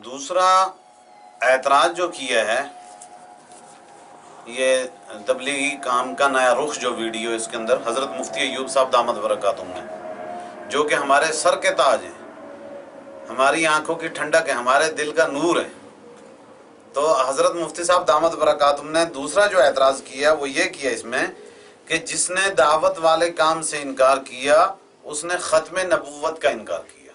دوسرا اعتراض جو کیا ہے یہ تبلیغی کام کا نیا رخ جو ویڈیو اس کے اندر حضرت مفتی ایوب صاحب دامت برکاتہم نے، جو کہ ہمارے سر کے تاج ہیں، ہماری آنکھوں کی ٹھنڈک ہے، ہمارے دل کا نور ہے، تو حضرت مفتی صاحب دامت برکاتہم نے دوسرا جو اعتراض کیا وہ یہ کیا اس میں کہ جس نے دعوت والے کام سے انکار کیا اس نے ختم نبوت کا انکار کیا.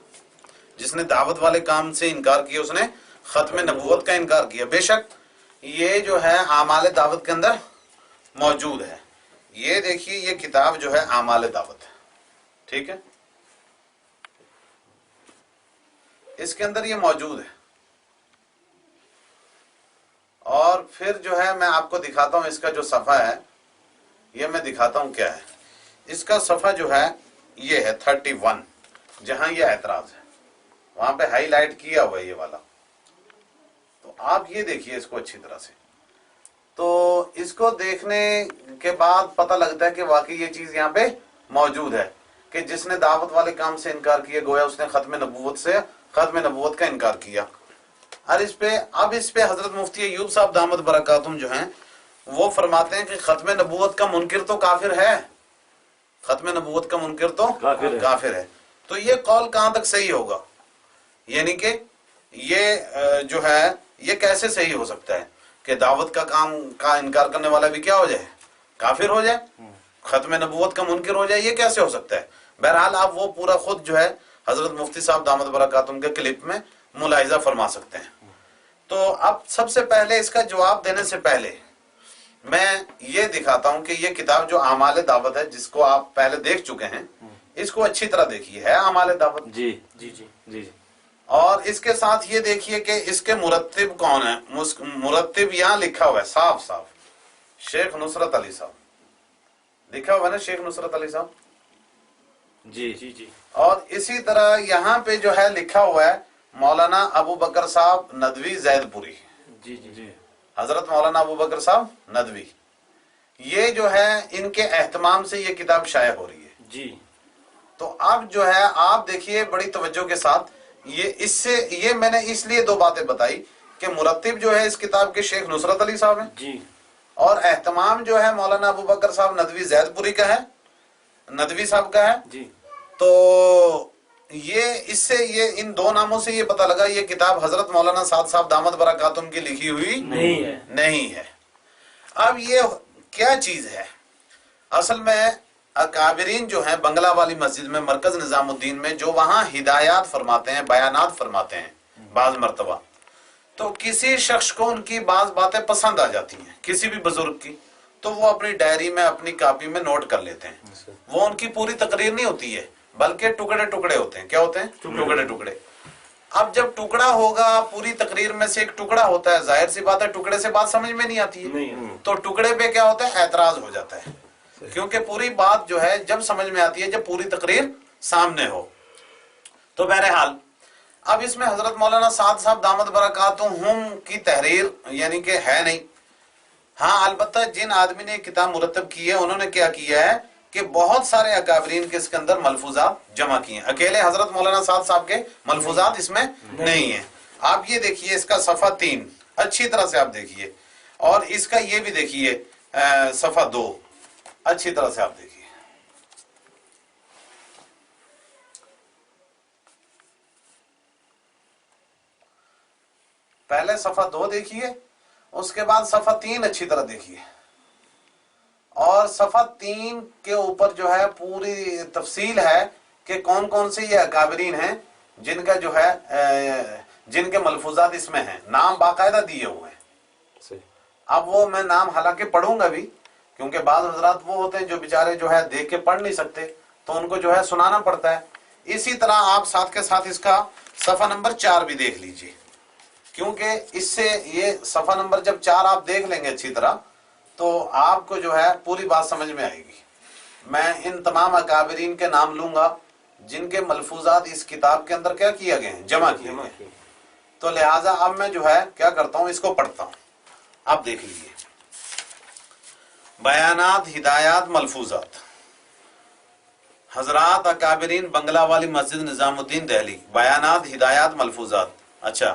جس نے دعوت والے کام سے انکار کیا اس نے ختم نبوت کا انکار کیا. بے شک یہ جو ہے اعمال دعوت کے اندر موجود ہے. یہ دیکھیے یہ کتاب جو ہے اعمال دعوت ہے، ٹھیک ہے، اس کے اندر یہ موجود ہے. اور پھر جو ہے میں آپ کو دکھاتا ہوں اس کا جو صفحہ ہے، یہ میں دکھاتا ہوں کیا ہے. اس کا صفحہ جو ہے یہ ہے 31، جہاں یہ اعتراض ہے وہاں پہ ہائی لائٹ کیا ہوا ہے یہ والا. تو آپ یہ دیکھیے اس کو اچھی طرح سے، تو اس کو دیکھنے کے بعد پتہ لگتا ہے کہ واقعی یہ چیز یہاں پہ موجود ہے کہ جس نے دعوت والے کام سے انکار کیا گویا اس نے ختم نبوت کا انکار کیا. اور اب اس پہ حضرت مفتی ایوب صاحب دامت برکاتہم جو ہیں وہ فرماتے ہیں کہ ختم نبوت کا منکر تو کافر ہے، ختم نبوت کا منکر تو کافر ہے. تو یہ قول کہاں تک صحیح ہوگا؟ یعنی کہ یہ جو ہے یہ کیسے صحیح ہو سکتا ہے کہ دعوت کا کام کا انکار کرنے والا بھی کیا ہو جائے؟ کافر ہو جائے، ختم نبوت کا منکر ہو جائے. یہ کیسے ہو سکتا ہے؟ بہرحال آپ وہ پورا خود جو ہے حضرت مفتی صاحب دامت برکاتہم کے کلپ میں ملاحظہ فرما سکتے ہیں. تو اب سب سے پہلے اس کا جواب دینے سے پہلے میں یہ دکھاتا ہوں کہ یہ کتاب جو اعمال دعوت ہے جس کو آپ پہلے دیکھ چکے ہیں، اس کو اچھی طرح دیکھیے، ہے اعمال دعوت. جی جی جی جی جی. اور اس کے ساتھ یہ دیکھیے کہ اس کے مرتب کون ہے. مرتب یہاں لکھا ہوا ہے صاف صاف، شیخ نصرت علی صاحب لکھا ہوا ہے نا، شیخ نصرت علی صاحب. جی جی جی. اور اسی طرح یہاں پہ جو ہے لکھا ہوا ہے مولانا ابو بکر صاحب ندوی زید پوری. جی جی جی. حضرت مولانا ابو بکر صاحب ندوی، یہ جو ہے ان کے اہتمام سے یہ کتاب شائع ہو رہی ہے. جی. تو اب جو ہے آپ دیکھیے بڑی توجہ کے ساتھ، یہ میں نے اس لیے دو باتیں بتائی کہ مرتب جو ہے اس کتاب کے شیخ نصرت علی صاحب ہیں جی. اور اہتمام جو ہے مولانا ابو بکر صاحب ندوی زید پوری کا ہے، ندوی صاحب کا ہے. جی. تو یہ ان دو ناموں سے یہ پتہ لگا یہ کتاب حضرت مولانا سعد صاحب دامت برکاتہم کی لکھی ہوئی نہیں ہے. اب یہ کیا چیز ہے؟ اصل میں اکابرین جو ہیں بنگلہ والی مسجد میں مرکز نظام الدین میں جو وہاں ہدایات فرماتے ہیں، بیانات فرماتے ہیں بعض مرتبہ، تو کسی شخص کو ان کی بعض باتیں پسند آ جاتی ہیں، کسی بھی بزرگ کی، تو وہ اپنی ڈائری میں اپنی کاپی میں نوٹ کر لیتے ہیں. وہ ان کی پوری تقریر نہیں ہوتی ہے بلکہ ٹکڑے ٹکڑے ہوتے ہیں. کیا ہوتے ہیں؟ ٹکڑے ٹکڑے. اب جب ٹکڑا ہوگا پوری تقریر میں سے ایک ٹکڑا ہوتا ہے، ظاہر سی بات ہے ٹکڑے سے بات سمجھ میں نہیں آتی ہے، تو ٹکڑے پہ کیا ہوتا ہے؟ اعتراض ہو جاتا ہے، کیونکہ پوری بات جو ہے جب سمجھ میں آتی ہے جب پوری تقریر سامنے ہو. تو بہرحال اب اس میں حضرت مولانا سعد صاحب دامت برکاتہم کی تحریر یعنی کہ ہے نہیں. ہاں البتہ جن آدمی نے کتاب مرتب کی ہے انہوں نے کیا کیا ہے کہ بہت سارے اکابرین کے اس کے اندر ملفوظات جمع کیے ہیں. اکیلے حضرت مولانا سعد صاحب کے ملفوظات اس میں نہیں ہیں. آپ یہ دیکھیے اس کا صفحہ 3 اچھی طرح سے آپ دیکھیے، اور اس کا یہ بھی دیکھیے صفحہ 2 اچھی طرح سے آپ دیکھیے. پہلے صفحہ 2 دیکھیے، اس کے بعد صفحہ 3 اچھی طرح دیکھیے، اور صفحہ 3 کے اوپر جو ہے پوری تفصیل ہے کہ کون کون سے یہ اکابرین ہیں جن کا جو ہے جن کے ملفوظات اس میں ہیں، نام باقاعدہ دیے ہوئے ہیں. اب وہ میں نام حالانکہ پڑھوں گا بھی، کیونکہ بعض حضرات وہ ہوتے ہیں جو بیچارے جو ہے دیکھ کے پڑھ نہیں سکتے تو ان کو جو ہے سنانا پڑتا ہے. اسی طرح آپ ساتھ کے ساتھ اس کا صفحہ نمبر 4 بھی دیکھ لیجئے، کیونکہ اس سے یہ صفحہ نمبر جب 4 آپ دیکھ لیں گے اچھی طرح تو آپ کو جو ہے پوری بات سمجھ میں آئے گی. میں ان تمام اکابرین کے نام لوں گا جن کے ملفوظات اس کتاب کے اندر کیا کیا گئے ہیں، جمع کیے گئے ہیں. تو لہٰذا اب میں جو ہے کیا کرتا ہوں، اس کو پڑھتا ہوں. آپ دیکھ لیجیے، بیانات ہدایات ملفوظات حضرات اکابرین بنگلہ والی مسجد نظام الدین دہلی، بیانات ہدایات ملفوظات. اچھا،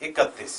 31।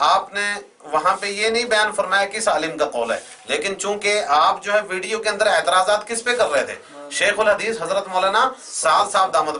آپ نے وہاں پہ یہ نہیں بیان فرمایا کس عالم کا قول ہے، لیکن چونکہ آپ جو ہے ویڈیو کے اندر اعتراضات کس پہ کر رہے تھے؟ شیخ الحدیث حضرت مولانا سعد صاحب دامت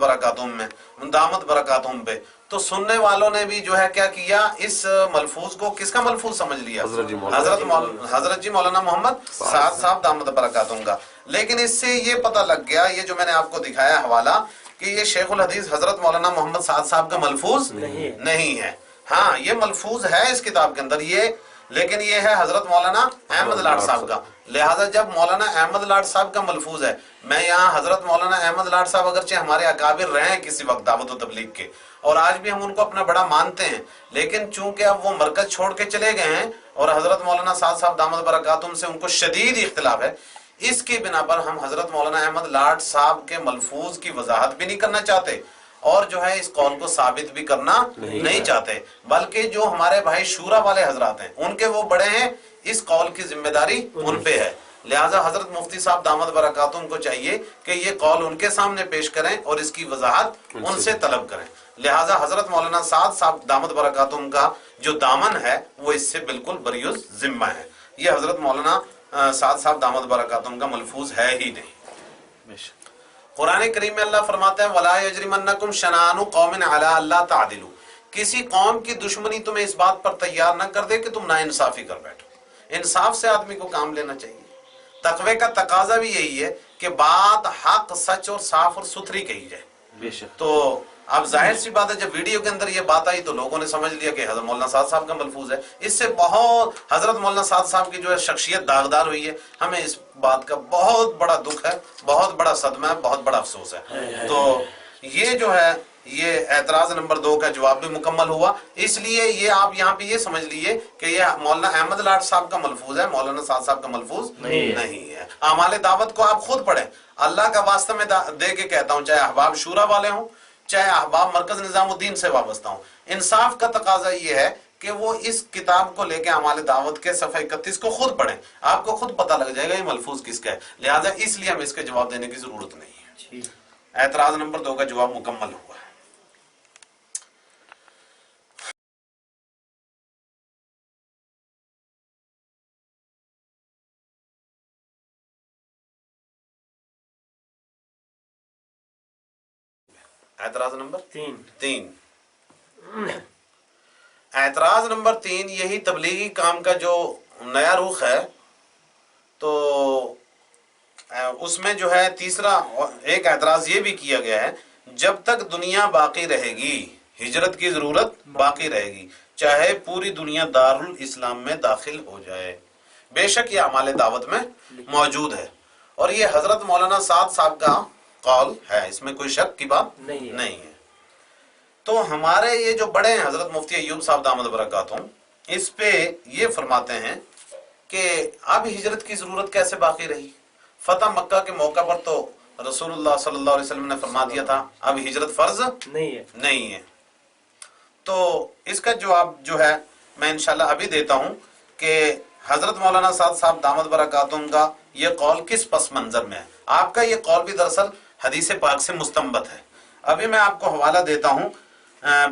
برکاتہم پہ، تو سننے والوں نے بھی جو ہے کیا کیا، اس ملفوظ کو کس کا ملفوظ سمجھ لیا؟ حضرت جی مولانا محمد سعد صاحب دامت برکاتہم کا۔ لیکن اس سے یہ پتہ لگ گیا، یہ جو میں نے آپ کو دکھایا حوالہ، کہ یہ شیخ الحدیث حضرت مولانا محمد سعد صاحب کا ملفوظ نہیں ہے۔ ہاں یہ ملفوظ ہے اس کتاب کے اندر یہ، لیکن یہ ہے حضرت مولانا احمد لاڈ صاحب کا۔ لہٰذا جب مولانا احمد لاڈ صاحب کا ملفوظ ہے، میں یہاں حضرت مولانا احمد لاڈ صاحب اگرچہ ہمارے اکابر رہے ہیں کسی وقت دعوت و تبلیغ کے، اور آج بھی ہم ان کو اپنا بڑا مانتے ہیں، لیکن چونکہ اب وہ مرکز چھوڑ کے چلے گئے ہیں اور حضرت مولانا سعد صاحب دامت برکاتہم سے ان کو شدید اختلاف ہے، اس کی بنا پر ہم حضرت مولانا احمد لاڈ صاحب کے ملفوظ کی وضاحت بھی نہیں کرنا چاہتے، اور جو ہے اس قول کو ثابت بھی کرنا نہیں چاہتے، بلکہ جو ہمارے بھائی شورا والے حضرات ہیں ان کے وہ بڑے ہیں، اس قول کی ذمہ داری ان پہ ہے۔ لہٰذا حضرت مفتی صاحب دامت برکاتہم کو چاہیے کہ یہ قول ان کے سامنے پیش کریں اور اس کی وضاحت ان سے طلب کریں۔ لہٰذا حضرت مولانا سعد صاحب دامت برکاتہم کا جو دامن ہے وہ اس سے بالکل بری الذمہ ہے، یہ حضرت مولانا سعد صاحب دامت برکاتہم کا ملفوظ ہے ہی نہیں۔ قرآن کریم میں اللہ فرماتا ہے وَلَا يَجْرِمَنَّكُمْ شَنَآنُ قَوْمٍ عَلَىٰ أَلَّا تَعْدِلُوا، کسی قوم کی دشمنی تمہیں اس بات پر تیار نہ کر دے کہ تم ناانصافی کر بیٹھو۔ انصاف سے آدمی کو کام لینا چاہیے۔ تقوی کا تقاضا بھی یہی ہے کہ بات حق، سچ اور صاف اور ستھری کہی جائے۔ تو اب ظاہر سی بات ہے جب ویڈیو کے اندر یہ بات آئی تو لوگوں نے سمجھ لیا کہ حضرت مولانا سعد صاحب کا ملفوظ ہے، اس سے بہت حضرت مولانا سعد صاحب کی جو ہے شخصیت داغدار ہوئی ہے، ہمیں اس بات کا بہت بڑا دکھ ہے، بہت بڑا صدمہ ہے، بہت بڑا افسوس ہے۔ تو یہ جو ہے یہ اعتراض نمبر 2 کا جواب بھی مکمل ہوا، اس لیے یہ آپ یہاں پہ یہ سمجھ لیے کہ یہ مولانا احمد لاڈ صاحب کا ملفوظ ہے، مولانا سعد صاحب کا ملفوظ نہیں ہے۔ اعمال دعوت کو آپ خود پڑھیں، اللہ کا واسطہ میں دے کے کہتا ہوں، چاہے احباب شورا والے ہوں چاہے احباب مرکز نظام الدین سے وابستہ ہوں، انصاف کا تقاضا یہ ہے کہ وہ اس کتاب کو لے کے اعمال دعوت کے صفحہ 31 کو خود پڑھیں، آپ کو خود پتہ لگ جائے گا یہ ملفوظ کس کا ہے، لہٰذا اس لیے ہمیں اس کے جواب دینے کی ضرورت نہیں ہے۔ اعتراض نمبر 2 کا جواب مکمل ہوا ہے۔ اعتراض نمبر 3 اعتراض نمبر 3 یہی تبلیغی کام کا جو نیا رخ ہے، تو اس میں جو ہے تیسرا ایک اعتراض یہ بھی کیا گیا ہے، جب تک دنیا باقی رہے گی ہجرت کی ضرورت باقی رہے گی، چاہے پوری دنیا دارالاسلام میں داخل ہو جائے۔ بے شک یہ اعمال دعوت میں موجود ہے، اور یہ حضرت مولانا سعد صاحب کا قول ہے، اس میں کوئی شک کی بات نہیں ہے۔ تو ہمارے یہ جو بڑے ہیں حضرت مفتی ایوب صاحب دامت برکاتہم، اس پہ یہ فرماتے ہیں کہ اب ہجرت کی ضرورت کیسے باقی رہی؟ فتح مکہ کے موقع پر تو رسول اللہ صلی اللہ علیہ وسلم نے فرما دیا تھا اب ہجرت فرض نہیں ہے۔ تو اس کا جواب جو ہے میں انشاءاللہ ابھی دیتا ہوں کہ حضرت مولانا سعد صاحب دامت برکاتہم کا یہ قول کس پس منظر میں ہے۔ آپ کا یہ قول بھی دراصل حدیث پاک سے مستنبط ہے۔ ابھی میں آپ کو حوالہ دیتا ہوں،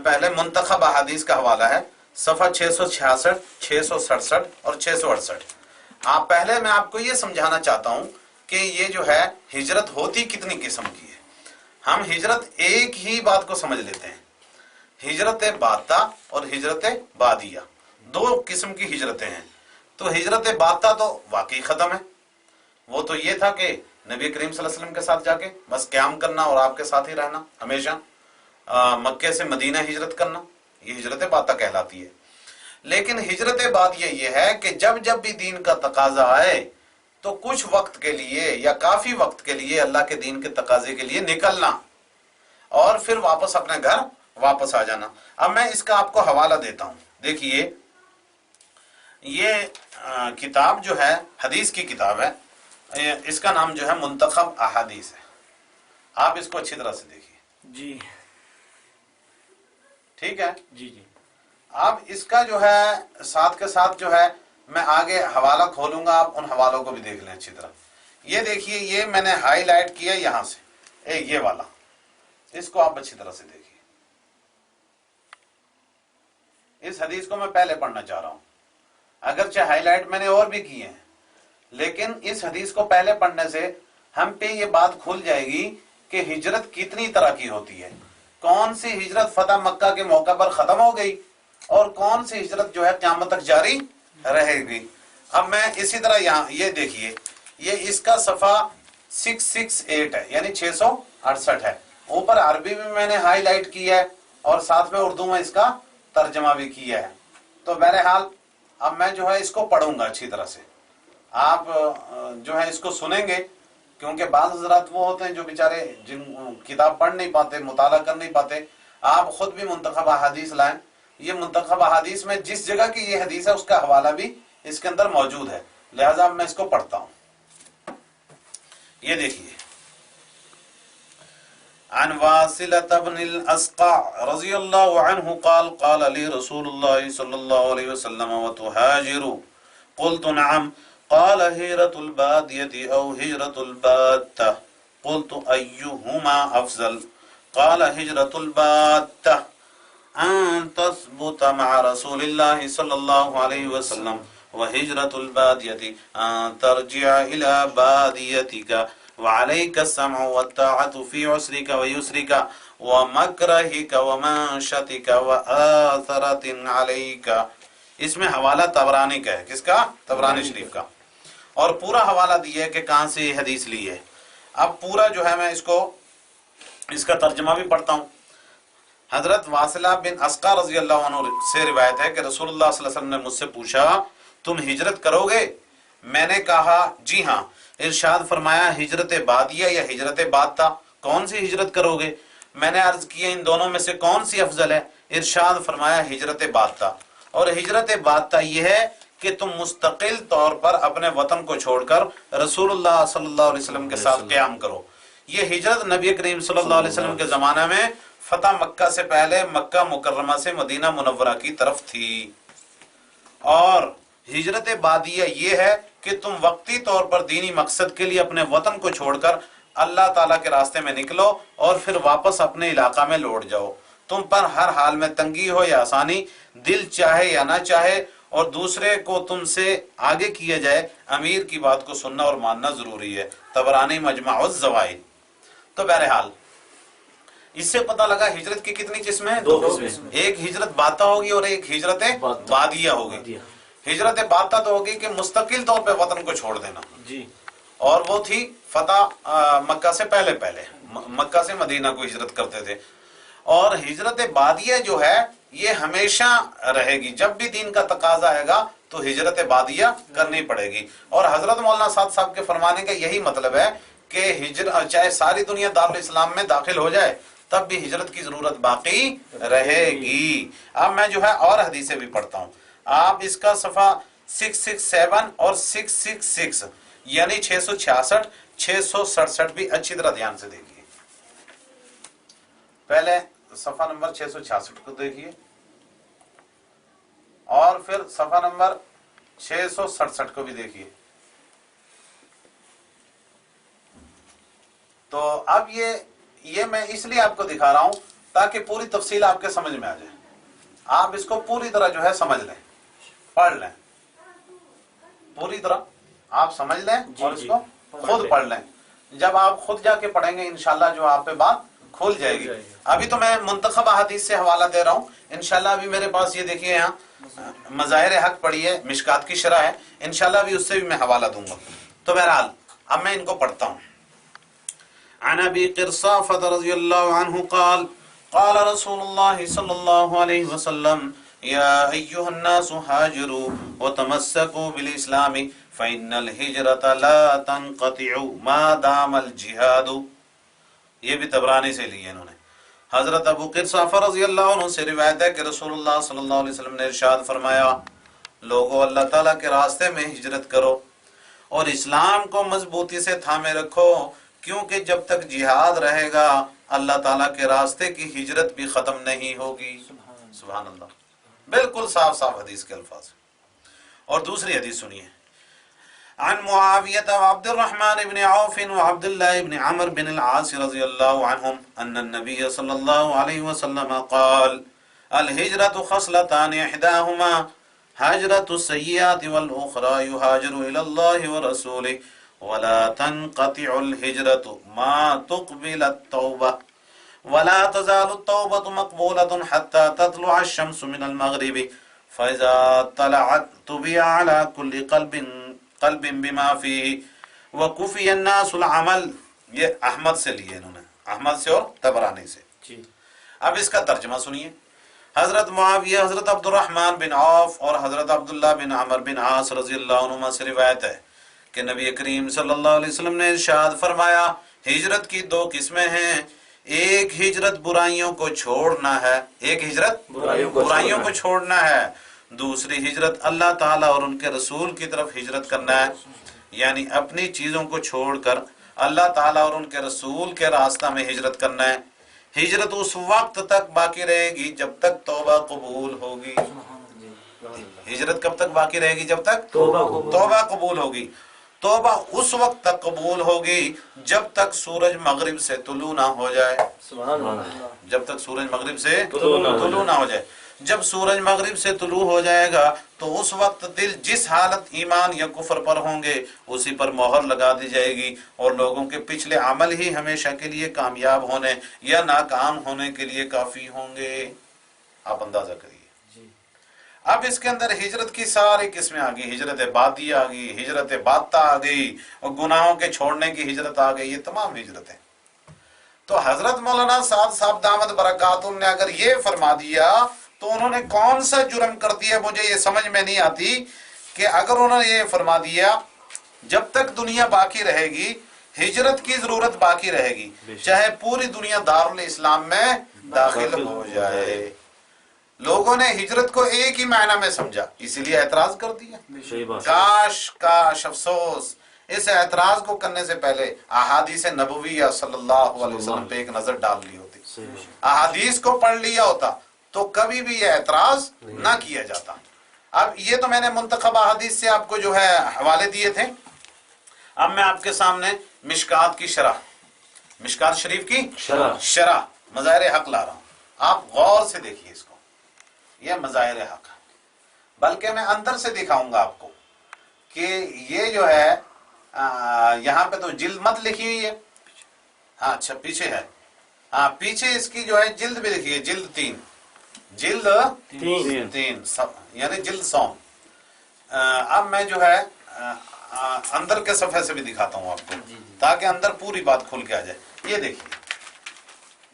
پہلے منتخب احادیث کا حوالہ ہے، صفحہ 666، 667 اور 668۔ پہلے میں آپ کو یہ سمجھانا چاہتا ہوں کہ یہ جو ہے ہجرت ہوتی کتنی قسم کی ہے۔ ہم ہجرت ایک ہی بات کو سمجھ لیتے ہیں، ہجرت باتا اور ہجرت بادیہ، 2 قسم کی ہجرتیں ہیں۔ تو ہجرت باتا تو واقعی ختم ہے، وہ تو یہ تھا کہ نبی کریم صلی اللہ علیہ وسلم کے ساتھ جا کے بس قیام کرنا اور آپ کے ساتھ ہی رہنا ہمیشہ، مکے سے مدینہ ہجرت کرنا، یہ ہجرت باتا کہلاتی ہے۔ لیکن ہجرت بادیہ یہ ہے کہ جب بھی دین کا تقاضا آئے تو کچھ وقت کے لیے یا کافی وقت کے لیے اللہ کے دین کے تقاضے کے لیے نکلنا اور پھر واپس اپنے گھر واپس آ جانا۔ اب میں اس کا آپ کو حوالہ دیتا ہوں، دیکھیے یہ کتاب جو ہے حدیث کی کتاب ہے، اس کا نام جو ہے منتخب احادیث ہے، آپ اس کو اچھی طرح سے دیکھیے جی، ٹھیک ہے جی۔ اب اس کا جو ہے ساتھ کے ساتھ جو ہے میں آگے حوالہ کھولوں گا، آپ ان حوالوں کو بھی دیکھ لیں اچھی طرح۔ یہ دیکھیے یہ میں نے ہائی لائٹ کیا یہاں سے، یہ والا، اس کو آپ اچھی طرح سے دیکھیے، اس حدیث کو میں پہلے پڑھنا چاہ رہا ہوں، اگرچہ ہائی لائٹ میں نے اور بھی کیے ہیں، لیکن اس حدیث کو پہلے پڑھنے سے ہم پہ یہ بات کھل جائے گی کہ ہجرت کتنی طرح کی ہوتی ہے، کون سی ہجرت فتح مکہ کے موقع پر ختم ہو گئی اور کون سی ہجرت جو ہے قیامت تک جاری رہے گی۔ اب میں اسی طرح یہاں یہ دیکھیے، یہ اس کا صفحہ 668 ہے، یعنی 668 ہے، اوپر عربی میں میں نے ہائی لائٹ کیا ہے اور ساتھ میں اردو میں اس کا ترجمہ بھی کیا ہے۔ تو بہرحال اب میں جو ہے اس کو پڑھوں گا اچھی طرح سے، آپ جو ہے اس کو سنیں گے، کیونکہ بعض حضرات وہ ہوتے ہیں جو بیچارے جن کتاب پڑھ نہیں پاتے، مطالعہ کر نہیں پاتے۔ آپ خود بھی منتخب احادیث لائیں، یہ منتخب احادیث میں جس جگہ کی یہ حدیث ہے اس کا حوالہ بھی اس کے اندر موجود ہے، لہذا میں اس کو پڑھتا ہوں۔ یہ دیکھیے، عن واصلة بن الأسقع رضی اللہ عنہ قال قال لي رسول اللہ صلی اللہ علیہ وسلم وتهاجر قلت نعم قال هجرة البادية أو هجرة البادة قلت أيهما أفضل قال هجرة البادة أن تثبت مع رسول الله صلى الله عليه وسلم وهجرة البادية أن ترجع إلى باديتك وعليك السمع والطاعة في عسرك ويسرك ومكرهك ومنشتك وآثرة عليك۔ اس میں حوالہ طبرانی کا ہے، کس کا؟ طبرانی شریف کا، اور پورا حوالہ دیا ہے کہ کہاں سے یہ حدیث لی ہے۔ اب پورا جو ہے میں اس کا ترجمہ بھی پڑھتا ہوں۔ حضرت واصلہ بن اسقع رضی اللہ عنہ سے روایت ہے کہ رسول اللہ صلی اللہ علیہ وسلم نے مجھ سے پوچھا تم ہجرت کرو گے؟ میں نے کہا جی ہاں۔ ارشاد فرمایا ہجرت بادیہ یا ہجرت بادہ، کون سی ہجرت کرو گے؟ میں نے عرض کیا ان دونوں میں سے کون سی افضل ہے؟ ارشاد فرمایا ہجرت بادہ، اور ہجرت بادہ یہ ہے کہ تم مستقل طور پر اپنے وطن کو چھوڑ کر رسول اللہ صلی اللہ علیہ وسلم کے ساتھ قیام کرو۔ یہ ہجرت نبی کریم صلی اللہ علیہ وسلم کے زمانہ میں فتح مکہ سے پہلے مکہ مکرمہ سے مدینہ منورہ کی طرف تھی، اور ہجرت بادیہ یہ ہے کہ تم وقتی طور پر دینی مقصد کے لیے اپنے وطن کو چھوڑ کر اللہ تعالیٰ کے راستے میں نکلو اور پھر واپس اپنے علاقہ میں لوٹ جاؤ۔ تم پر ہر حال میں تنگی ہو یا آسانی، دل چاہے یا نہ چاہے، اور دوسرے کو تم سے آگے کیا جائے، امیر کی بات کو سننا اور ماننا ضروری ہے۔ طبرانی مجمع الزوائد۔ تو بہرحال اس سے پتہ لگا ہجرت کی کتنی قسمیں ہیں؟ دو قسمیں، ایک ہجرت بادہ ہوگی اور ایک ہجرت بادیہ ہوگی۔ ہجرت بادہ تو ہوگی کہ مستقل طور پہ وطن کو چھوڑ دینا جی، اور وہ تھی فتح مکہ سے پہلے مکہ سے مدینہ کو ہجرت کرتے تھے۔ اور ہجرت بادیہ جو ہے یہ ہمیشہ رہے گی، جب بھی دین کا تقاضا آئے گا تو ہجرت بادیہ کرنی پڑے گی۔ اور حضرت مولانا سعد صاحب کے فرمانے کا یہی مطلب ہے کہ ہجرت چاہے ساری دنیا دارالاسلام میں داخل ہو جائے تب بھی ہجرت کی ضرورت باقی رہے گی۔ اب میں جو ہے اور حدیثیں بھی پڑھتا ہوں، آپ اس کا صفحہ 667 اور 666 یعنی 666 667 بھی اچھی طرح دھیان سے دیکھیے۔ پہلے صفحہ نمبر 666 کو دیکھیے اور پھر صفحہ نمبر 667 کو بھی دیکھیے۔ تو اب یہ میں اس لیے آپ کو دکھا رہا ہوں تاکہ پوری تفصیل آپ کے سمجھ میں آ جائے، آپ اس کو پوری طرح جو ہے سمجھ لیں، پڑھ لیں، پوری طرح آپ سمجھ لیں اور اس کو خود پڑھ لیں۔ جب آپ خود جا کے پڑھیں گے انشاءاللہ جو آپ پہ بات کھل جائے گی۔ ابھی تو میں منتخب احادیث سے حوالہ دے رہا ہوں، انشاءاللہ ابھی میرے پاس یہ دیکھیے یہاں مظاہر حق پڑھی ہے، مشکات کی شرح ہے، انشاءاللہ ابھی اس سے بھی میں حوالہ دوں گا۔ تو بہرحال اب میں ان کو پڑھتا ہوں۔ عن ابی قرصافۃ رضی اللہ عنہ قال قال رسول اللہ صلی اللہ علیہ وسلم یا ایھا الناس ہاجروا وتمسکوا بالاسلام فإن الہجرة لا تنقطع ما دام الجہاد۔ یہ بھی طبرانی سے لیے انہوں نے۔ حضرت ابو قرصافہ رضی اللہ عنہ سے روایت ہے کہ رسول اللہ صلی اللہ علیہ وسلم نے ارشاد فرمایا لوگو اللہ تعالیٰ کے راستے میں ہجرت کرو اور اسلام کو مضبوطی سے تھامے رکھو، کیونکہ جب تک جہاد رہے گا اللہ تعالیٰ کے راستے کی ہجرت بھی ختم نہیں ہوگی۔ سبحان اللہ، بالکل صاف صاف حدیث کے الفاظ۔ اور دوسری حدیث سنیے، عن معاویة وعبد الرحمن بن عوف وعبد الله بن عمرو بن العاص رضی اللہ عنہم ان النبی صلی اللہ علیہ وسلم قال الہجرۃ خصلتان احداہما ہجرۃ السیئات والاخرى یہاجر الی اللہ ورسولہ ولا تنقطع الہجرۃ ما تقبل التوبہ ولا تزال التوبة مقبولة حتى تطلع الشمس من المغرب فإذا طلعت طبع على كل قلب بما فيه وكفي الناس العمل. یہ احمد سے لیے انہوں نے، احمد سے اور طبرانی سے. جی. اب اس کا ترجمہ سنیے. حضرت معاویہ، حضرت عبد الرحمن بن عوف اور حضرت عبداللہ بن عمر بن عاص رضی اللہ عنہما سے روایت ہے کہ نبی کریم صلی اللہ علیہ وسلم نے ارشاد فرمایا ہجرت کی دو قسمیں ہیں، ایک ہجرت برائیوں کو چھوڑنا ہے، ایک ہجرت برائیوں کو چھوڑنا ہے، دوسری ہجرت اللہ تعالیٰ اور ان کے رسول کی طرف ہجرت کرنا ہے، یعنی اپنی چیزوں کو چھوڑ کر اللہ تعالیٰ اور ان کے رسول کے راستہ میں ہجرت کرنا ہے. ہجرت اس وقت تک باقی رہے گی جب تک توبہ قبول ہوگی. ہجرت کب تک باقی رہے گی؟ جب تک توبہ قبول ہوگی. توبہ اس وقت تک قبول ہوگی جب تک سورج مغرب سے طلوع نہ ہو جائے. جب تک سورج مغرب سے طلوع نہ ہو جائے. جب سورج مغرب سے طلوع ہو جائے گا تو اس وقت دل جس حالت ایمان یا کفر پر ہوں گے اسی پر مہر لگا دی جائے گی، اور لوگوں کے پچھلے عمل ہی ہمیشہ کے لیے کامیاب ہونے یا ناکام ہونے کے لیے کافی ہوں گے. آپ اندازہ کریے. اب اس کے اندر ہجرت کی ساری قسمیں آ گئی. ہجرت بادی آ گئی، ہجرت باتا آ گئی، اور گناہوں کے چھوڑنے کی ہجرت آ گئی. یہ تمام ہجرتیں. تو حضرت مولانا سعد صاحب دامت برکاتہم نے اگر یہ فرما دیا تو انہوں نے کون سا جرم کر دیا؟ مجھے یہ سمجھ میں نہیں آتی کہ اگر انہوں نے یہ فرما دیا جب تک دنیا باقی رہے گی ہجرت کی ضرورت باقی رہے گی، چاہے پوری دنیا دارالاسلام میں داخل ہو جائے. لوگوں نے ہجرت کو ایک ہی معنی میں سمجھا، اسی لیے اعتراض کر دیا. کاش افسوس اس اعتراض کو کرنے سے پہلے احادیث نبویہ صلی اللہ علیہ وسلم پہ ایک نظر ڈال لی ہوتی، احادیث کو پڑھ لیا ہوتا تو کبھی بھی یہ اعتراض نہ کیا جاتا. اب یہ تو میں نے منتخب احادیث سے آپ کو جو ہے حوالے دیے تھے. اب میں آپ کے سامنے مشکات کی شرح، مشکات شریف کی شرح مظاہر حق لا رہا ہوں. آپ غور سے دیکھیے اس کو. یہ مظاہر حق، بلکہ میں اندر سے دکھاؤں گا آپ کو کہ یہ جو ہے یہاں پہ تو جلد مت لکھی ہوئی ہے. ہاں اچھا پیچھے ہے. ہاں پیچھے اس کی جو ہے جلد بھی لکھی ہے، جلد 3، جلد 3 یعنی جلد 100. اب میں جو ہے اندر کے صفحے سے بھی دکھاتا ہوں آپ کو تاکہ اندر پوری بات کھل کے آ جائے.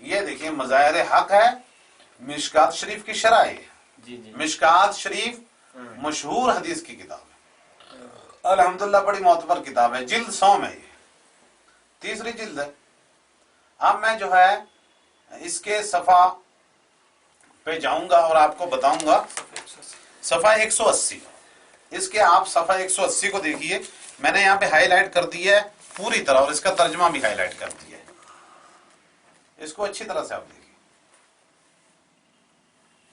یہ دیکھیے مظاہر حق ہے، مشکات شریف کی شرح ہے. مشکات شریف مشہور حدیث کی کتاب ہے، الحمدللہ بڑی معتبر کتاب ہے. جلد 100 میں یہ 3ری جلد ہے. اب میں جو ہے اس کے صفحہ پہ جاؤں گا اور آپ کو بتاؤں گا. صفحہ 180، اس کے آپ صفحہ 180 کو دیکھیے. میں نے یہاں پہ ہائی لائٹ کر دی ہے پوری طرح اور اس کا ترجمہ بھی ہائی لائٹ کر دیا ہے. اس کو اچھی طرح سے آپ دیکھیں.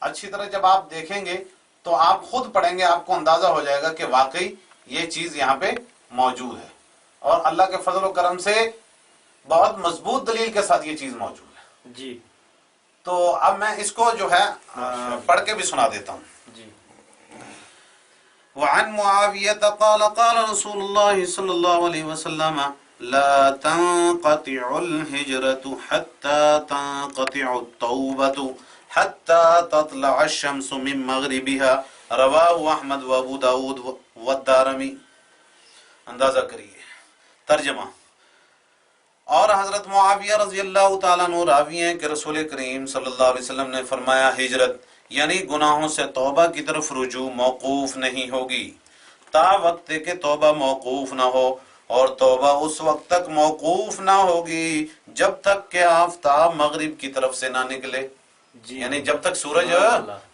اچھی طرح جب آپ دیکھیں گے تو آپ خود پڑھیں گے، آپ کو اندازہ ہو جائے گا کہ واقعی یہ چیز یہاں پہ موجود ہے، اور اللہ کے فضل و کرم سے بہت مضبوط دلیل کے ساتھ یہ چیز موجود ہے. جی. تو اب میں اس کو جو ہے پڑھ کے بھی سنا دیتا ہوں. جی. وعن معاویہ قال قال رسول اللہ صلی اللہ علیہ وسلم لا تنقطع الهجرة حتى تنقطع التوبة حتى تطلع الشمس من مغربها رواه احمد و ابو داود والدارمی. اندازہ کریے. ترجمہ. اور حضرت معاویہ رضی اللہ تعالیٰ عنہ راوی ہیں کہ رسول کریم صلی اللہ علیہ وسلم نے فرمایا ہجرت یعنی گناہوں سے توبہ کی طرف رجوع موقوف نہیں ہوگی تا وقت کہ توبہ موقوف نہ ہو، اور توبہ اس وقت تک موقوف نہ ہوگی جب تک کہ آفتاب مغرب کی طرف سے نہ نکلے. یعنی جب تک سورج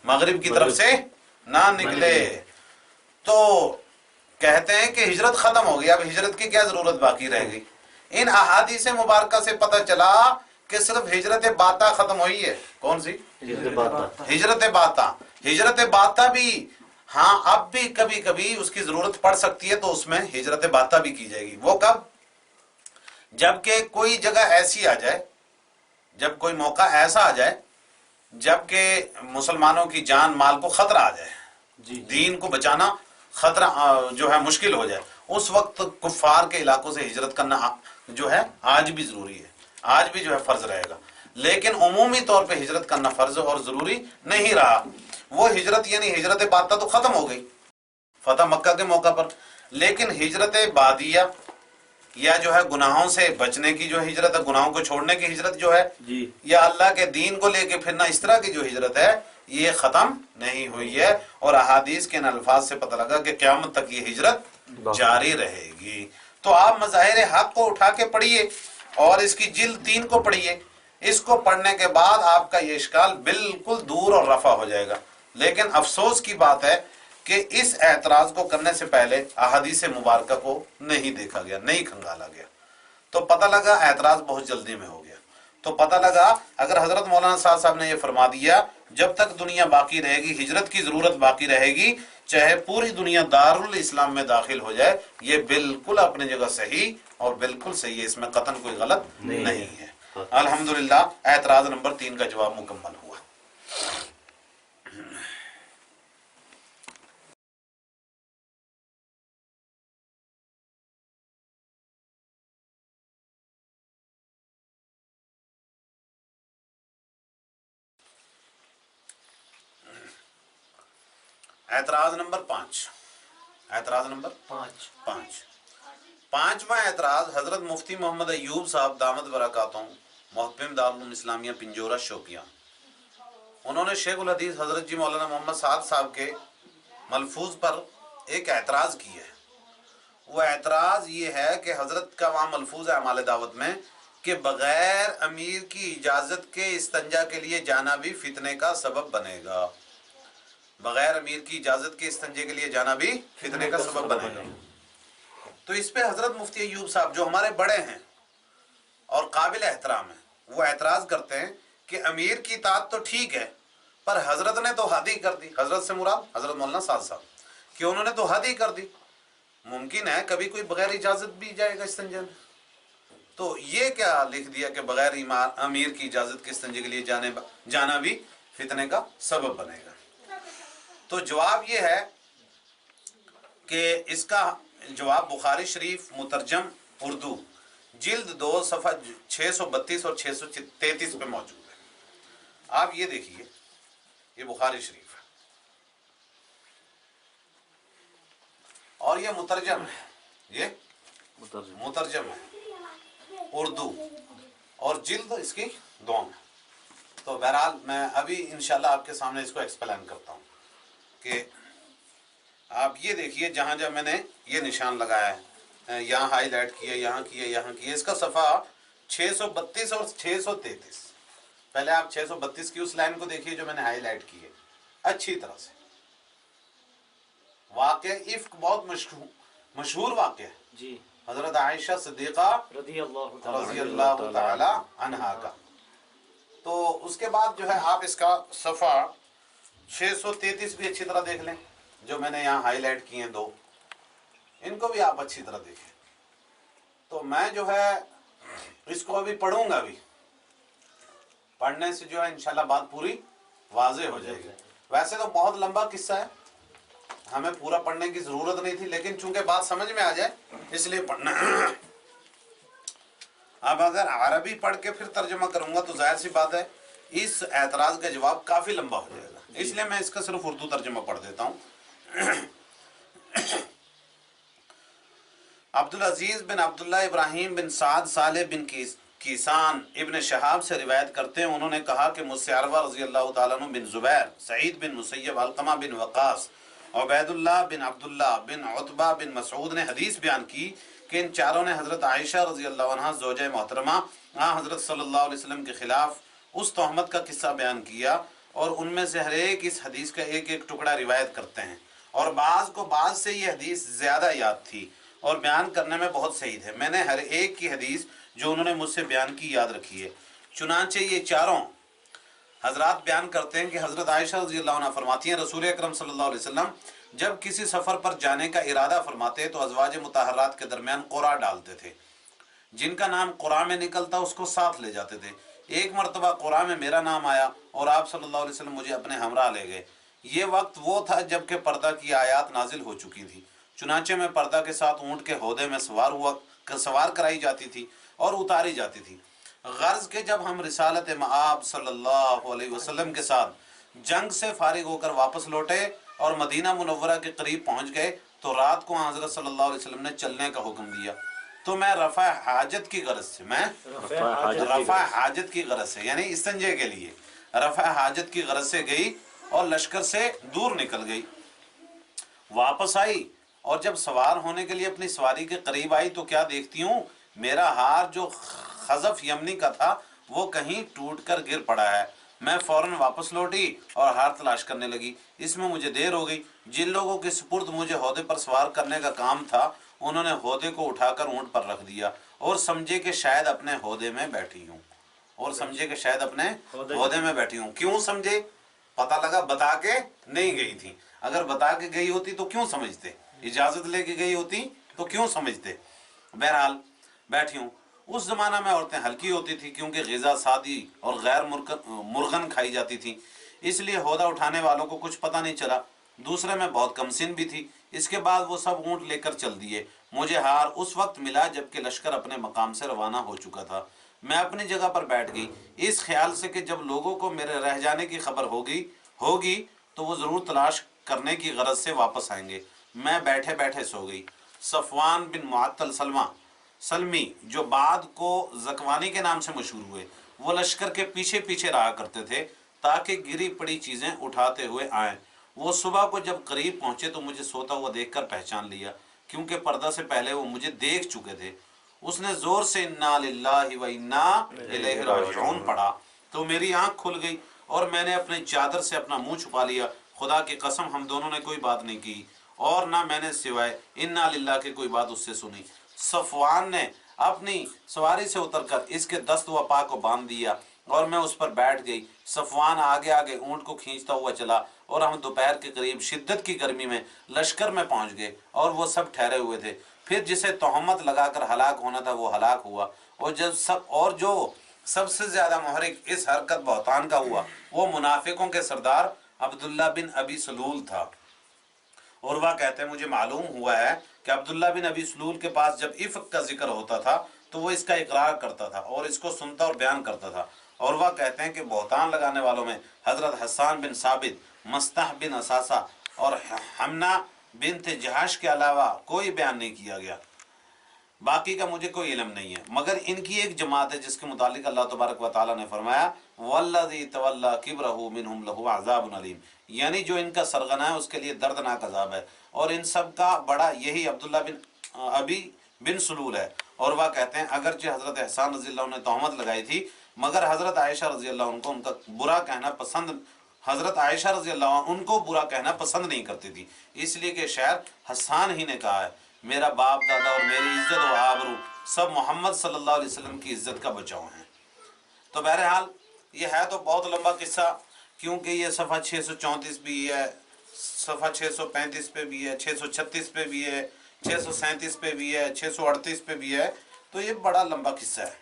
مغرب کی طرف سے نہ نکلے. تو کہتے ہیں کہ ہجرت ختم ہو گئی، اب ہجرت کی کیا ضرورت باقی رہ گئی؟ ان احادیث مبارکہ سے پتہ چلا کہ صرف ہجرت باتا ختم ہوئی ہے. کون سی؟ ہجرت باتا. ہجرت باتا بھی ہاں اب بھی کبھی کبھی اس کی ضرورت پڑ سکتی ہے تو اس میں ہجرت باتا بھی کی جائے گی. وہ کب؟ جب کہ کوئی جگہ ایسی آ جائے، جب کوئی موقع ایسا آ جائے جبکہ مسلمانوں کی جان مال کو خطرہ آ جائے، جی دین کو بچانا خطرہ جو ہے مشکل ہو جائے، اس وقت کفار کے علاقوں سے ہجرت کرنا جو ہے آج بھی ضروری ہے، آج بھی جو ہے فرض رہے گا، لیکن عمومی طور پہ ہجرت کرنا فرض اور ضروری نہیں رہا۔ وہ ہجرت یعنی ہجرت باطہ تو ختم ہو گئی فتح مکہ کے موقع پر، لیکن ہجرت بادیہ یا جو ہے گناہوں سے بچنے کی جو ہجرت ہے، گناہوں کو چھوڑنے کی ہجرت جو ہے، جی یا اللہ کے دین کو لے کے پھرنا، اس طرح کی جو ہجرت ہے یہ ختم نہیں ہوئی ہے، اور احادیث کے ان الفاظ سے پتہ لگا کہ قیامت تک یہ ہجرت جاری رہے گی۔ تو آپ مظاہر حق کو اٹھا کے پڑھیے اور اس کی جلد 3 کو پڑھیے، اس کو پڑھنے کے بعد آپ کا یہ اشکال بالکل دور اور رفع ہو جائے گا۔ لیکن افسوس کی بات ہے کہ اس اعتراض کو کرنے سے پہلے احادیث مبارکہ کو نہیں دیکھا گیا، نہیں کھنگالا گیا، تو پتہ لگا اعتراض بہت جلدی میں ہو گیا۔ تو پتہ لگا اگر حضرت مولانا صاحب نے یہ فرما دیا جب تک دنیا باقی رہے گی ہجرت کی ضرورت باقی رہے گی، چاہے پوری دنیا دارالاسلام میں داخل ہو جائے، یہ بالکل اپنی جگہ صحیح اور بالکل صحیح ہے، اس میں قطعاً کوئی غلط نہیں ہے۔ الحمدللہ اعتراض نمبر 3 کا جواب مکمل ہوا۔ اعتراض نمبر 5، اعتراض نمبر 5، پانچواں اعتراض حضرت مفتی محمد ایوب صاحب دامت برکاتہم، محتم دارالعلوم اسلامیہ پنجورہ شوپیاں، انہوں نے شیخ الحدیث حضرت جی مولانا محمد سعد صاحب کے ملفوظ پر ایک اعتراض کیا ہے۔ وہ اعتراض یہ ہے کہ حضرت کا وہاں ملفوظ ہے اعمال دعوت میں کہ بغیر امیر کی اجازت کے استنجا کے لیے جانا بھی فتنے کا سبب بنے گا، بغیر امیر کی اجازت کے استنجے کے لیے جانا بھی فتنے کا سبب بنے گا۔ تو اس پہ حضرت مفتی ایوب صاحب جو ہمارے بڑے ہیں اور قابل احترام ہیں، وہ اعتراض کرتے ہیں کہ امیر کی اطاعت تو ٹھیک ہے، پر حضرت نے تو حد ہی کر دی، حضرت سے مراد حضرت مولانا سعد صاحب، کہ انہوں نے تو حد ہی کر دی، ممکن ہے کبھی کوئی بغیر اجازت بھی جائے گا استنجا میں، تو یہ کیا لکھ دیا کہ بغیر امیر کی اجازت کے استنجے کے لیے جانا بھی فتنے کا سبب بنے گا۔ تو جواب یہ ہے کہ اس کا جواب بخاری شریف مترجم اردو جلد 2 صفحہ 632 اور 633 پہ موجود ہے۔ آپ یہ دیکھیے، یہ بخاری شریف ہے اور یہ مترجم ہے، یہ مترجم ہے اردو اور جلد اس کی 2 میں۔ تو بہرحال میں ابھی انشاءاللہ آپ کے سامنے اس کو ایکسپلین کرتا ہوں کہ آپ یہ دیکھیے جہاں جہاں میں نے یہ نشان لگایا ہے، یہاں ہائی لائٹ کیا، یہاں کیا، یہاں کیا، اس کا صفحہ 632 اور 633۔ پہلے آپ 632 کی اس لائن کو دیکھیے جو میں نے ہائی لائٹ کی ہے اچھی طرح سے۔ واقعہ افک بہت مشہور واقعہ ہے، جی، حضرت عائشہ صدیقہ رضی اللہ تعالی عنہا کا۔ تو اس کے بعد جو ہے آپ اس کا صفحہ 633 بھی اچھی طرح دیکھ لیں، جو میں نے یہاں ہائی لائٹ کی ہیں 2، ان کو بھی آپ اچھی طرح دیکھیں۔ تو میں جو ہے اس کو ابھی پڑھوں گا، بھی پڑھنے سے جو ہے انشاءاللہ بات پوری واضح ہو جائے گی۔ ویسے تو بہت لمبا قصہ ہے، ہمیں پورا پڑھنے کی ضرورت نہیں تھی، لیکن چونکہ بات سمجھ میں آ جائے اس لیے پڑھنا۔ اب اگر عربی پڑھ کے پھر ترجمہ کروں گا تو ظاہر سی بات ہے اس اعتراض کا جواب کافی لمبا ہو جائے گا، اس لیے میں اس کا صرف اردو ترجمہ پڑھ دیتا ہوں۔ عبدالعزیز بن عبداللہ ابراہیم بن سعد صالح بن کیسان ابن شہاب سے روایت کرتے ہیں، انہوں نے کہا کہ مجھ سے عروہ رضی اللہ تعالیٰ عنہ بن زبیر، سعید بن مسیب، علقمہ بن وقاص، عبید اللہ بن عبداللہ بن عتبہ بن مسعود نے حدیث بیان کی کہ ان چاروں نے حضرت عائشہ رضی اللہ عنہ زوجہ محترمہ حضرت صلی اللہ علیہ وسلم کے خلاف اس تہمت کا قصہ بیان کیا، اور ان میں سے ہر ایک اس حدیث کا ایک ایک ٹکڑا روایت کرتے ہیں، اور بعض کو بعض سے یہ حدیث زیادہ یاد تھی اور بیان کرنے میں بہت سعید ہے۔ میں نے ہر ایک کی حدیث جو انہوں نے مجھ سے بیان کی یاد رکھی ہے۔ چنانچہ یہ چاروں حضرات بیان کرتے ہیں کہ حضرت عائشہ رضی اللہ عنہ فرماتی ہیں رسول اکرم صلی اللہ علیہ وسلم جب کسی سفر پر جانے کا ارادہ فرماتے تو ازواج مطہرات کے درمیان قرعہ ڈالتے تھے، جن کا نام قرعہ میں نکلتا اس کو ساتھ لے جاتے تھے، ایک مرتبہ قرآن میں میرا نام آیا اور آپ صلی اللہ علیہ وسلم مجھے اپنے ہمراہ لے گئے۔ یہ وقت وہ تھا جب کہ پردہ کی آیات نازل ہو چکی تھی، چنانچہ میں پردہ کے ساتھ اونٹ کے ہودے میں سوار کرائی جاتی تھی اور اتاری جاتی تھی، غرض کہ جب ہم رسالت مآب صلی اللہ علیہ وسلم کے ساتھ جنگ سے فارغ ہو کر واپس لوٹے اور مدینہ منورہ کے قریب پہنچ گئے تو رات کو حضرت صلی اللہ علیہ وسلم نے چلنے کا حکم دیا۔ تو میں رفع حاجت کی غرض سے رفع حاجت کی غرض سے یعنی استنجے کے لیے رفع حاجت کی غرض سے گئی اور لشکر سے دور نکل گئی، واپس آئی اور جب سوار ہونے کے لیے اپنی سواری کے قریب آئی تو کیا دیکھتی ہوں، میرا ہار جو خزف یمنی کا تھا وہ کہیں ٹوٹ کر گر پڑا ہے۔ میں فوراً واپس لوٹی اور ہار تلاش کرنے لگی، اس میں مجھے دیر ہو گئی۔ جن لوگوں کے سپرد مجھے ہودے پر سوار کرنے کا کام تھا انہوں نے ہودے کو اٹھا کر اونٹ پر رکھ دیا اور سمجھے کہ شاید اپنے ہودے میں بیٹھی ہوں کیوں سمجھے؟ پتہ لگا بتا کے نہیں گئی تھی، اگر بتا کے گئی ہوتی تو کیوں سمجھتے، اجازت لے کے گئی ہوتی تو کیوں سمجھتے۔ بہرحال بیٹھی ہوں۔ اس زمانہ میں عورتیں ہلکی ہوتی تھی کیونکہ غذا سادی اور غیر مرغن کھائی جاتی تھی، اس لیے ہودہ اٹھانے والوں کو کچھ پتہ نہیں چلا۔ دوسرے میں بہت کم سن بھی تھی۔ اس کے بعد وہ سب اونٹ لے کر چل دیے۔ مجھے ہار اس وقت ملا جبکہ لشکر اپنے مقام سے روانہ ہو چکا تھا۔ میں اپنی جگہ پر بیٹھ گئی اس خیال سے کہ جب لوگوں کو میرے رہ جانے کی خبر ہوگی تو وہ ضرور تلاش کرنے کی غرض سے واپس آئیں گے۔ میں بیٹھے بیٹھے سو گئی۔ صفوان بن معطل سلمی جو بعد کو زکوانی کے نام سے مشہور ہوئے، وہ لشکر کے پیچھے پیچھے رہا کرتے تھے تاکہ گری پڑی چیزیں اٹھاتے ہوئے آئیں۔ وہ صبح کو جب قریب پہنچے تو مجھے سوتا ہوا دیکھ کر پہچان لیا کیونکہ پردہ سے پہلے وہ مجھے دیکھ چکے تھے۔ اس نے زور سے انا للہ و انا الیہ راجعون پڑھا تو میری آنکھ کھل گئی اور میں نے اپنی چادر سے اپنا منہ چھپا لیا۔ خدا کی قسم ہم دونوں نے کوئی بات نہیں کی اور نہ میں نے سوائے انا للہ کی کوئی بات اس سے سنی۔ صفوان نے اپنی سواری سے اتر کر اس کے دست و پا کو باندھ دیا اور میں اس پر بیٹھ گئی۔ صفوان آگے آگے اونٹ کو کھینچتا ہوا چلا اور ہم دوپہر کے قریب شدت کی گرمی میں لشکر میں پہنچ گئے اور وہ سب ٹھہرے ہوئے تھے۔ پھر جسے تہمت لگا کر ہلاک ہونا تھا وہ ہلاک ہوا اور جو سب سے زیادہ محرک اس حرکت بہتان کا ہوا وہ منافقوں کے سردار عبداللہ بن ابی سلول تھا۔ اور وہ کہتے ہیں مجھے معلوم ہوا ہے کہ عبداللہ بن ابی سلول کے پاس جب افک کا ذکر ہوتا تھا تو وہ اس کا اقرار کرتا تھا اور اس کو سنتا اور بیان کرتا تھا۔ اور وہ کہتے ہیں کہ بہتان لگانے والوں میں حضرت حسان بن ثابت، مستح بن اساسہ اور حمنہ بنت جہش کے علاوہ کوئی بیان نہیں کیا گیا۔ باقی کا مجھے کوئی علم نہیں ہے، مگر ان کی ایک جماعت ہے جس کے متعلق اللہ تبارک و تعالیٰ نے فرمایا والذی تولی کبرہ منہم لہ عذاب علیم، یعنی جو ان کا سرغنہ ہے اس کے لیے دردناک عذاب ہے۔ اور ان سب کا بڑا یہی عبداللہ بن ابی بن سلول ہے۔ اور وہ کہتے ہیں اگرچہ حضرت احسان رضی اللہ عنہ نے تہمت لگائی تھی مگر حضرت عائشہ رضی اللہ عنہ کو ان کا برا کہنا پسند ان کو برا کہنا پسند نہیں کرتی تھی، اس لیے کہ شاید حسان ہی نے کہا ہے میرا باپ دادا اور میری عزت و آبرو سب محمد صلی اللہ علیہ وسلم کی عزت کا بچاؤ ہیں۔ تو بہرحال یہ ہے تو بہت لمبا قصہ کیونکہ یہ صفحہ 634 بھی ہے، صفحہ 635 پہ بھی ہے، 636 پہ بھی ہے، 637 پہ بھی ہے، 638 پہ بھی ہے، تو یہ بڑا لمبا قصہ ہے۔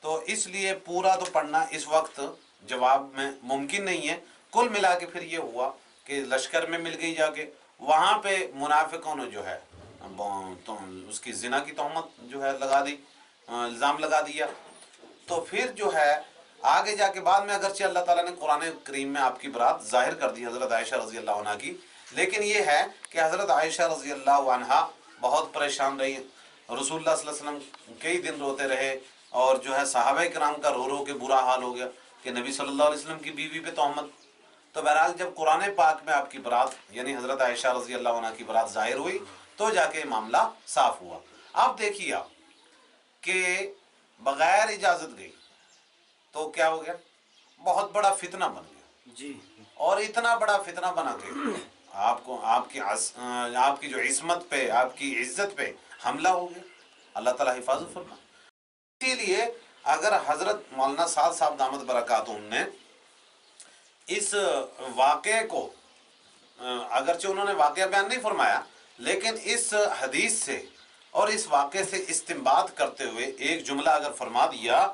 تو اس لیے پورا تو پڑھنا اس وقت جواب میں ممکن نہیں ہے۔ کل ملا کے پھر یہ ہوا کہ لشکر میں مل گئی جا کے، وہاں پہ منافقوں نے جو ہے اس کی زنا کی تہمت جو ہے لگا دی، الزام لگا دیا۔ تو پھر جو ہے آگے جا کے بعد میں اگرچہ اللہ تعالیٰ نے قرآن کریم میں آپ کی برات ظاہر کر دی حضرت عائشہ رضی اللہ عنہ کی، لیکن یہ ہے کہ حضرت عائشہ رضی اللہ عنہ بہت پریشان رہی، رسول اللہ صلی اللہ علیہ وسلم کئی دن روتے رہے اور جو ہے صحابہ کرام کا رو رو کے برا حال ہو گیا کہ نبی صلی اللہ علیہ وسلم کی بیوی پہ تہمت۔ تو بہرحال جب قرآن پاک میں آپ کی برات یعنی حضرت عائشہ رضی اللہ عنہ کی برات ظاہر ہوئی تو جا کے معاملہ صاف ہوا۔ اب دیکھیے آپ کہ بغیر اجازت گئی تو کیا ہو گیا، بہت بڑا فتنہ بن گیا جی، اور اتنا بڑا فتنہ بنا کے آپ کی جو عصمت پہ آپ کی عزت پہ حملہ ہو گیا۔ اللہ تعالیٰ حفاظت فرمائے۔ اسی لیے اگر حضرت مولانا سعد صاحب دامت برکاتہم نے اس واقعے کو اگرچہ انہوں نے واقعہ بیان نہیں فرمایا لیکن اس حدیث سے اور اس واقعے سے استنباط کرتے ہوئے ایک جملہ اگر فرما دیا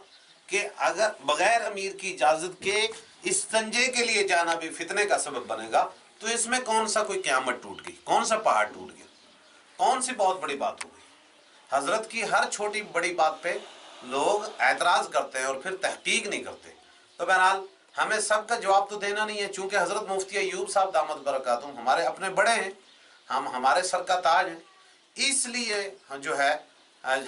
کہ اگر بغیر امیر کی اجازت کے استنجے کے لیے جانا بھی فتنے کا سبب بنے گا تو اس میں کون سا کوئی قیامت ٹوٹ گئی، کون سا پہاڑ ٹوٹ گیا، کون سی بہت بڑی بات ہو گئی؟ حضرت کی ہر چھوٹی بڑی بات پہ لوگ اعتراض کرتے ہیں اور پھر تحقیق نہیں کرتے۔ تو بہرحال ہمیں سب کا جواب تو دینا نہیں ہے، چونکہ حضرت مفتی ایوب صاحب دامت برکاتہم ہمارے اپنے بڑے ہیں، ہمارے سر کا تاج ہیں، اس لیے جو ہے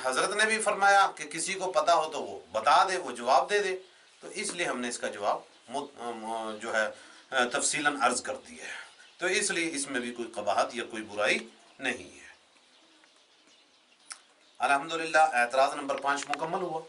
حضرت نے بھی فرمایا کہ کسی کو پتا ہو تو وہ بتا دے، وہ جواب دے دے، تو اس لیے ہم نے اس کا جواب جو ہے تفصیلاً عرض کر دیا ہے۔ تو اس لیے اس میں بھی کوئی قباحت یا کوئی برائی نہیں ہے۔ الحمدللہ اعتراض نمبر 5 مکمل ہوا۔